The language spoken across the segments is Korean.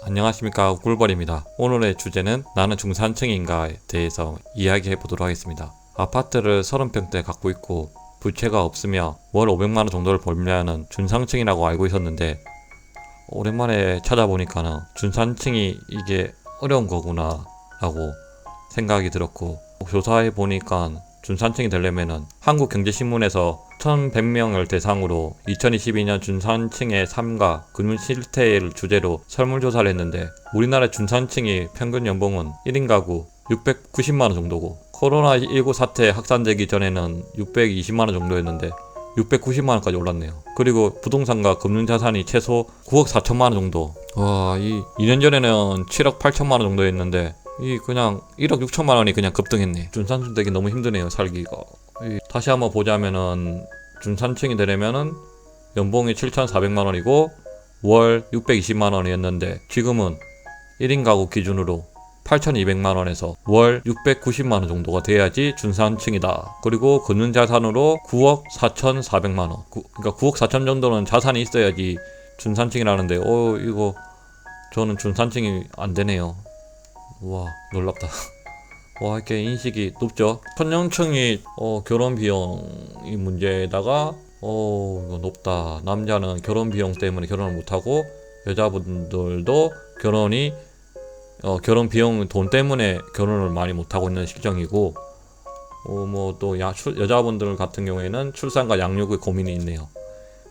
안녕하십니까, 꿀벌입니다. 오늘의 주제는 나는 중산층인가에 대해서 이야기해 보도록 하겠습니다. 아파트를 30평대 갖고 있고 부채가 없으며 월 500만원 정도를 벌면은 중산층이라고 알고 있었는데 오랜만에 찾아보니까는 중산층이 이게 어려운 거구나 라고 생각이 들었고, 조사해 보니까 중산층이 되려면은 한국경제신문에서 1100명을 대상으로 2022년 중산층의 삶과 금융 실태를 주제로 설문조사를 했는데, 우리나라 중산층의 평균 연봉은 1인 가구 690만원 정도고, 코로나19 사태 확산되기 전에는 620만원 정도였는데 690만원까지 올랐네요. 그리고 부동산과 금융자산이 최소 9억 4천만원 정도. 와, 2년 전에는 7억 8천만원 정도였는데 그냥 1억 6천만원이 그냥 급등했네. 중산층 되기 너무 힘드네요, 살기가. 다시 한번 보자면은 중산층이 되려면은 연봉이 7,400만원이고 월 620만원이었는데 지금은 1인 가구 기준으로 8,200만원에서 월 690만원 정도가 돼야지 중산층이다. 그리고 금융자산으로 9억 4,400만원, 그러니까 9억 4천 정도는 자산이 있어야지 중산층이라는데 이거 저는 중산층이 안 되네요. 와, 놀랍다. 와, 이렇게 인식이 높죠. 청년층이 결혼 비용이 문제에다가 이거 높다. 남자는 결혼 비용 때문에 결혼을 못하고 여자분들도 결혼 비용 돈 때문에 결혼을 많이 못하고 있는 실정이고, 또 여자분들 같은 경우에는 출산과 양육의 고민이 있네요.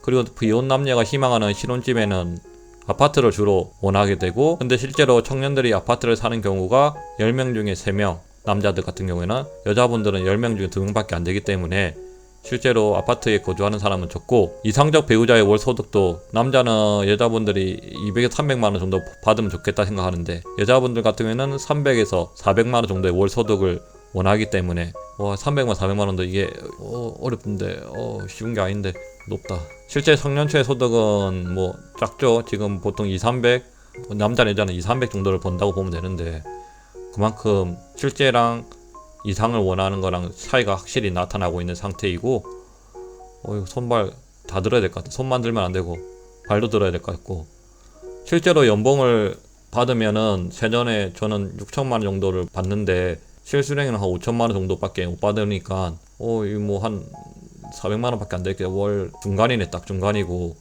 그리고 비혼 남녀가 희망하는 신혼집에는 아파트를 주로 원하게 되고, 근데 실제로 청년들이 아파트를 사는 경우가 10명 중에 3명, 남자들 같은 경우에는, 여자분들은 10명 중에 2명밖에 안 되기 때문에 실제로 아파트에 거주하는 사람은 적고, 이상적 배우자의 월 소득도 남자는 여자분들이 200에서 300만원 정도 받으면 좋겠다 생각하는데, 여자분들 같은 경우에는 300에서 400만원 정도의 월 소득을 원하기 때문에 300만 400만원도 이게 어렵던데 쉬운 게 아닌데 높다. 실제 청년층의 소득은 작죠. 지금 보통 200, 300, 남자 여자는 200, 300 정도를 번다고 보면 되는데, 그만큼 실제랑 이상을 원하는 거랑 차이가 확실히 나타나고 있는 상태이고, 손발 다 들어야 될 것 같아. 손만 들면 안 되고 발도 들어야 될 것 같고, 실제로 연봉을 받으면은 세전에 저는 6천만원 정도를 받는데 실수령에는 한 5천만원 정도밖에 못 받으니까 한 400만원밖에 안 되게 월 중간이네. 딱 중간이고,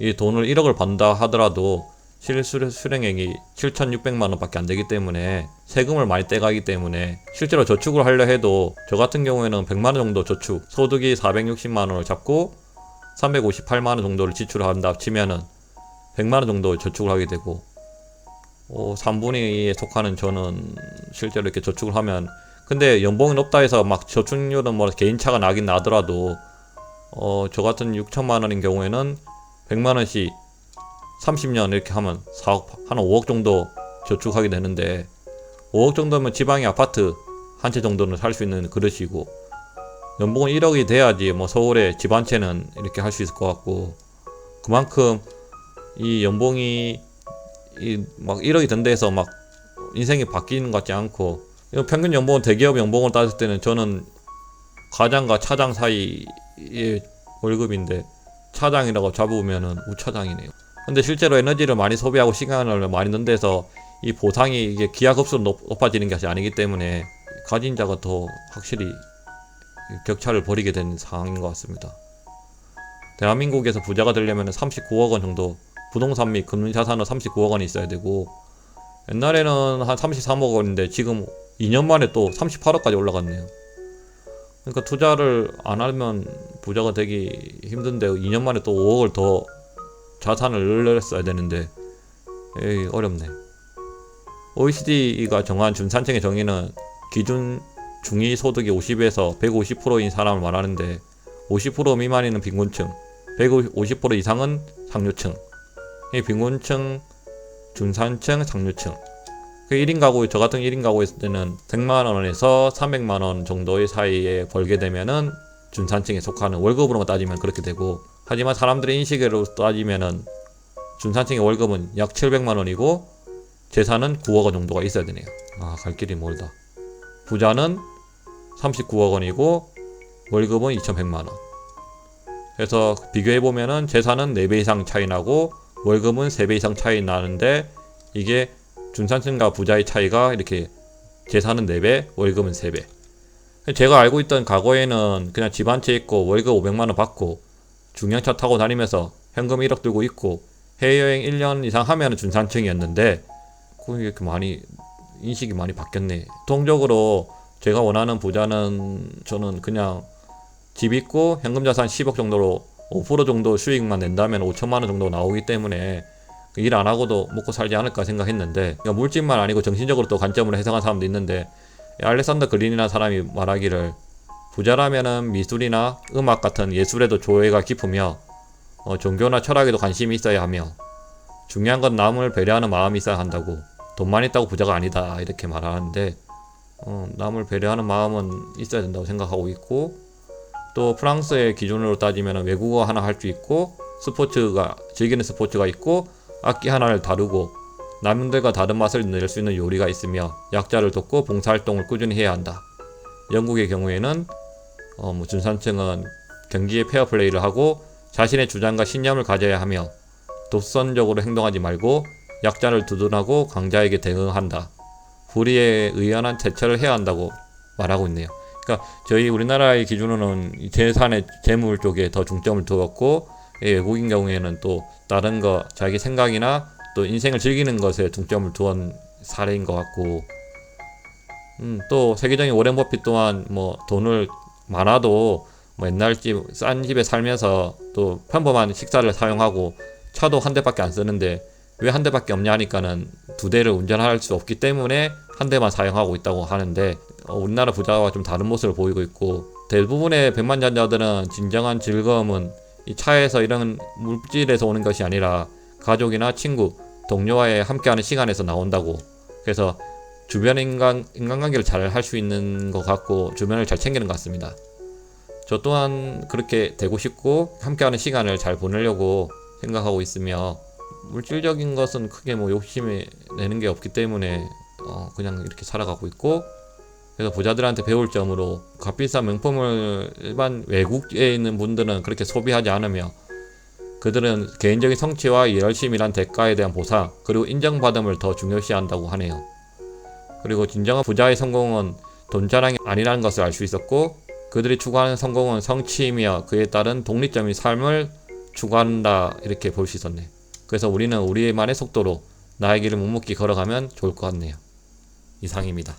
이 돈을 1억을 번다 하더라도 실수령액이 7,600만원밖에 안 되기 때문에 세금을 많이 떼가기 때문에, 실제로 저축을 하려 해도 저 같은 경우에는 100만원 정도 저축, 소득이 460만원을 잡고 358만원 정도를 지출한다 치면은 100만원 정도 저축을 하게 되고, 3분의 2에 속하는 저는 실제로 이렇게 저축을 하면, 근데 연봉이 높다 해서 막 저축률은 개인차가 나긴 나더라도 저 같은 6천만원인 경우에는 100만원씩 30년 이렇게 하면 한 5억 정도 저축하게 되는데, 5억 정도면 지방의 아파트 한 채 정도는 살 수 있는 그릇이고, 연봉은 1억이 돼야지 서울에 집 한 채는 이렇게 할 수 있을 것 같고, 그만큼 이 연봉이 막 1억이 된다 해서 막 인생이 바뀌는 것 같지 않고, 평균 연봉은 대기업 연봉을 따질 때는 저는 과장과 차장 사이의 월급인데 차장이라고 잡으면은 우차장이네요. 근데 실제로 에너지를 많이 소비하고 시간을 많이 넣는 데서 이 보상이 이게 기하급수로 높아지는 것이 아니기 때문에 가진 자가 더 확실히 격차를 벌이게 되는 상황인 것 같습니다. 대한민국에서 부자가 되려면 39억 원 정도, 부동산 및 금융자산은 39억 원이 있어야 되고, 옛날에는 한 33억 원인데 지금 2년 만에 또 38억까지 올라갔네요. 그러니까 투자를 안 하면 부자가 되기 힘든데 2년 만에 또 5억을 더 자산을 늘렸어야 되는데 어렵네. OECD가 정한 중산층의 정의는 기준 중위 소득이 50에서 150%인 사람을 말하는데, 50% 미만이는 빈곤층, 150% 이상은 상류층. 이 빈곤층, 중산층, 상류층. 1인 가구, 저 같은 1인 가구 있을 때는 100만원에서 300만원 정도의 사이에 벌게 되면은 중산층에 속하는, 월급으로만 따지면 그렇게 되고, 하지만 사람들의 인식으로 따지면은 중산층의 월급은 약 700만원이고 재산은 9억 원 정도가 있어야 되네요. 갈 길이 멀다. 부자는 39억 원이고 월급은 2,100만원. 그래서 비교해보면은 재산은 4배 이상 차이 나고 월급은 3배 이상 차이 나는데 이게 중산층과 부자의 차이가 이렇게 재산은 4배, 월급은 3배. 제가 알고 있던 과거에는 그냥 집 한 채 있고 월급 500만원 받고 중형차 타고 다니면서 현금 1억 들고 있고 해외여행 1년 이상 하면 중산층이었는데 그게 이렇게 많이 인식이 많이 바뀌었네. 통적으로 제가 원하는 부자는 저는 그냥 집 있고 현금 자산 10억 정도로 5% 정도 수익만 낸다면 5천만 원 정도 나오기 때문에 일 안 하고도 먹고 살지 않을까 생각했는데, 그러니까 물질만 아니고 정신적으로 또 관점으로 해석한 사람도 있는데, 알렉산더 그린이라는 사람이 말하기를 부자라면은 미술이나 음악 같은 예술에도 조예가 깊으며 종교나 철학에도 관심이 있어야 하며 중요한 건 남을 배려하는 마음이 있어야 한다고. 돈만 있다고 부자가 아니다 이렇게 말하는데 남을 배려하는 마음은 있어야 된다고 생각하고 있고, 또 프랑스의 기준으로 따지면 외국어 하나 할 수 있고 스포츠가 즐기는 스포츠가 있고 악기 하나를 다루고 남들과 다른 맛을 낼 수 있는 요리가 있으며 약자를 돕고 봉사활동을 꾸준히 해야 한다. 영국의 경우에는 중산층은 경기에 페어플레이를 하고 자신의 주장과 신념을 가져야 하며 독선적으로 행동하지 말고 약자를 두둔하고 강자에게 대응한다. 불의에 의연한 대처를 해야 한다고 말하고 있네요. 그러니까 저희 우리나라의 기준으로는 재산의 재물 쪽에 더 중점을 두었고, 외국인 경우에는 또 다른 거 자기 생각이나 또 인생을 즐기는 것에 중점을 두은 사례인 것 같고, 또 세계적인 워렌 버핏 또한 뭐 돈을 많아도 뭐 옛날 싼 집에 살면서 또 평범한 식사를 사용하고 차도 한 대밖에 안 쓰는데 왜 한 대밖에 없냐 하니까는 2대를 운전할 수 없기 때문에 한 대만 사용하고 있다고 하는데, 우리나라 부자와 좀 다른 모습을 보이고 있고, 대부분의 백만장자들은 진정한 즐거움은 이 차에서 이런 물질에서 오는 것이 아니라 가족이나 친구, 동료와의 함께하는 시간에서 나온다고. 그래서 주변 인간관계를 잘 할 수 있는 것 같고 주변을 잘 챙기는 것 같습니다. 저 또한 그렇게 되고 싶고 함께하는 시간을 잘 보내려고 생각하고 있으며, 물질적인 것은 크게 뭐 욕심이 내는 게 없기 때문에 그냥 이렇게 살아가고 있고, 그래서 부자들한테 배울 점으로 값비싼 명품을 일반 외국에 있는 분들은 그렇게 소비하지 않으며 그들은 개인적인 성취와 열심히 일한 대가에 대한 보상 그리고 인정받음을 더 중요시한다고 하네요. 그리고 진정한 부자의 성공은 돈 자랑이 아니라는 것을 알 수 있었고, 그들이 추구하는 성공은 성취이며 그에 따른 독립적인 삶을 추구한다 이렇게 볼 수 있었네. 그래서 우리는 우리만의 속도로 나의 길을 묵묵히 걸어가면 좋을 것 같네요. 이상입니다.